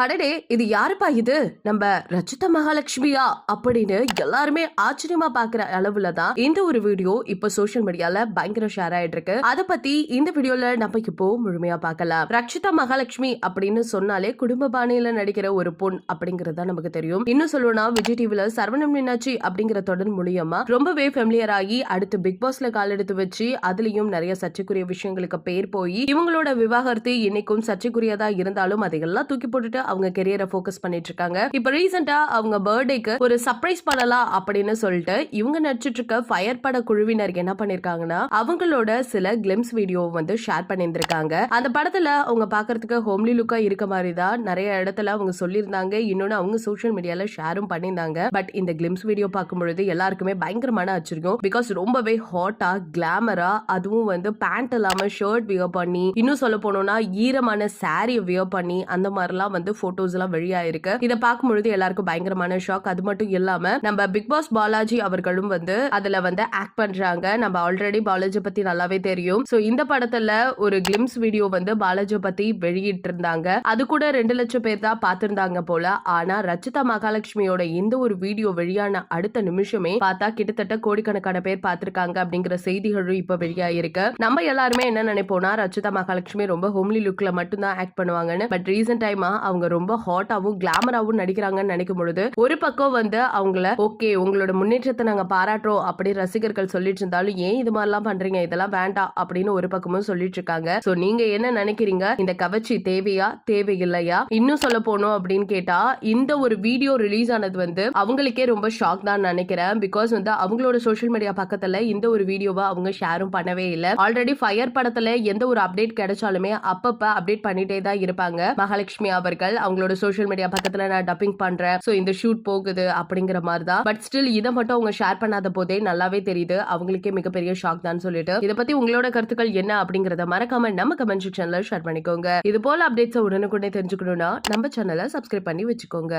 அடடே இது யாருப்பா இது நம்ம ரச்சிதா மகாலட்சுமியா அப்படின்னு எல்லாருமே ஆச்சரியமா பாக்குற அளவுல தான் இந்த ஒரு வீடியோ இப்ப சோசியல் மீடியால பயங்கர ஷேர் ஆயிட்டு இருக்கு. அத பத்தி இந்த வீடியோல நம்ம இப்போ முழுமையா பார்க்கலாம். ரச்சிதா மகாலட்சுமி அப்படின்னு சொன்னாலே குடும்ப பாணியில நடிக்கிற ஒரு பொண் அப்படிங்கறத நமக்கு தெரியும். இன்னும் சொல்லணும்னா விஜய் டிவில சரவணன் மீனாட்சி அப்படிங்கிற தொடர் மூலியமா ரொம்பவே ஃபெமிலியர் ஆகி அடுத்து பிக் பாஸ்ல கால் எடுத்து வச்சு அதுலயும் நிறைய சர்ச்சைக்குரிய விஷயங்களுக்கு பேர் போய் இவங்களோட விவாகரத்து இன்னைக்கும் சர்ச்சைக்குரியதா இருந்தாலும் அதையெல்லாம் தூக்கி போட்டுட்டு அவங்க கெரியரை ஃபோக்கஸ் பண்ணிட்டு இருக்காங்க. இப்ப ரீசெண்டா அவங்க பர்த்டேக்கு ஒரு சர்ப்ரைஸ் பண்ணலாம் அப்படின்னு சொல்லிட்டு இவங்க நடிச்சிட்டு இருக்க ஃபயர் பட குழுவினர் என்ன பண்ணிருக்காங்கன்னா அவங்களோட சில கிளிம்ஸ் வீடியோ வந்து ஷேர் பண்ணியிருந்திருக்காங்க. அந்த படத்துல அவங்க பாக்குறதுக்கு ஹோம்லி லுக்கா இருக்க மாதிரி தான் நிறைய இடத்துல அவங்க சொல்லியிருந்தாங்க. இன்னொன்னு அவங்க சோசியல் மீடியால ஷேரும் பண்ணியிருந்தாங்க. பட் இந்த கிளிம்ஸ் வீடியோ பார்க்கும்பொழுது எல்லாருக்குமே பயங்கரமான ஆச்சரியம். பிகாஸ் ரொம்பவே ஹாட்டா கிளாமரா அதுவும் வந்து பேண்ட் இல்லாம ஷர்ட் வியர் பண்ணி இன்னும் சொல்ல போனோம்னா ஈரமான சாரி வியர் பண்ணி அந்த மாதிரிலாம் வந்து போட்டோஸ் எல்லாம் வெளியாயிருக்கு. இதை பார்க்கும்பொழுது எல்லாருக்கும் பயங்கரமான ஷாக். அது மட்டும் இல்லாம நம்ம பிக் பாஸ் பாலாஜி அவர்களும் வந்து அதுல வந்து ஆக்ட் பண்றாங்க. நம்ம ஆல்ரெடி பாலாஜி பத்தி நல்லாவே தெரியும். சோ இந்த படத்துல ஒரு கிளிம்ஸ் வீடியோ வந்து பாலாஜி பத்தி வெளியிட்டு இருந்தாங்க. அது கூட 2 லட்சம் பேர் தான் பார்த்திருந்தாங்க போல. ஆனா ரச்சிதா மகாலட்சுமியோட இந்த ஒரு வீடியோ வெளியான அடுத்த நிமிஷமே பார்த்தா கிட்டத்தட்ட கோடிக்கணக்கான பேர் பார்த்திருக்காங்க அப்படிங்கிற செய்திகளும் இப்ப வெளியாயிருக்கு. நம்ம எல்லாருமே என்ன நினைப்போம்னா ரச்சிதா மகாலட்சுமி ரொம்ப ஹோம்லி லுக்ல மட்டும் தான் ஆக்ட் பண்ணுவாங்கன்னு. பட் ரீசென்ட் டைமா அவங்க ரொம்ப ஹாட்டாவும் கிளாமராவும் நடிக்கிறாங்கன்னு நினைக்கும் பொழுது ஒரு பக்கம் வந்து அவங்கள ஓகே உங்களோட முன்னேற்றத்தை நாங்க பாராட்டுறோம் அப்படி ரசிகர்கள் சொல்லிட்டு இருந்தாலும் ஏன் இது மாதிரிலாம் பண்றீங்க இதெல்லாம் வேண்டாம் அப்படின்னு ஒரு பக்கமும் சொல்லிட்டு இருக்காங்க. சோ நீங்க என்ன நினைக்கிறீங்க? இந்த கவர்ச்சி தேவையா தேவையில்லையா? இன்னும் சொல்ல போனோம் அப்படின்னு கேட்டா இந்த ஒரு வீடியோ ரிலீஸ் ஆனது வந்து அவங்களுக்கே ரொம்ப ஷாக் தான் நினைக்கிறேன். பிகாஸ் வந்து அவங்களோட சோசியல் மீடியா பக்கத்துல இந்த ஒரு வீடியோவை அவங்க ஷேரும் பண்ணவே இல்லை. ஆல்ரெடி ஃபயர் படத்துல எந்த ஒரு அப்டேட் கிடைச்சாலுமே அப்பப்ப அப்டேட் பண்ணிட்டே தான் இருப்பாங்க மகாலட்சுமி அவர்கள். அவங்களோட சோசியல் மீடியா பக்கத்துல நான் டப்பிங் பண்றேன் சோ இந்த ஷூட் போகுது அப்படிங்கிற மாதிரி தான். பட் ஸ்டில் இதை மட்டும் அவங்க ஷேர் பண்ணாத போதே நல்லாவே தெரியுது அவங்களுக்கே மிகப்பெரிய ஷாக் தான் சொல்லிட்டு. இதை பத்தி உங்களோட கருத்துக்கள் என்ன அப்படிங்கறத மறக்காம நம்ம கமெண்ட் செக்ஷன்ல ஷேர் பண்ணிக்கோங்க. இது போல அப்டேட்ஸ் உடனுக்குடனே தெரிஞ்சுக்கணும்னா நம்ம சேனலை சப்ஸ்கிரைப் பண்ணி வச்சுக்கோங்க.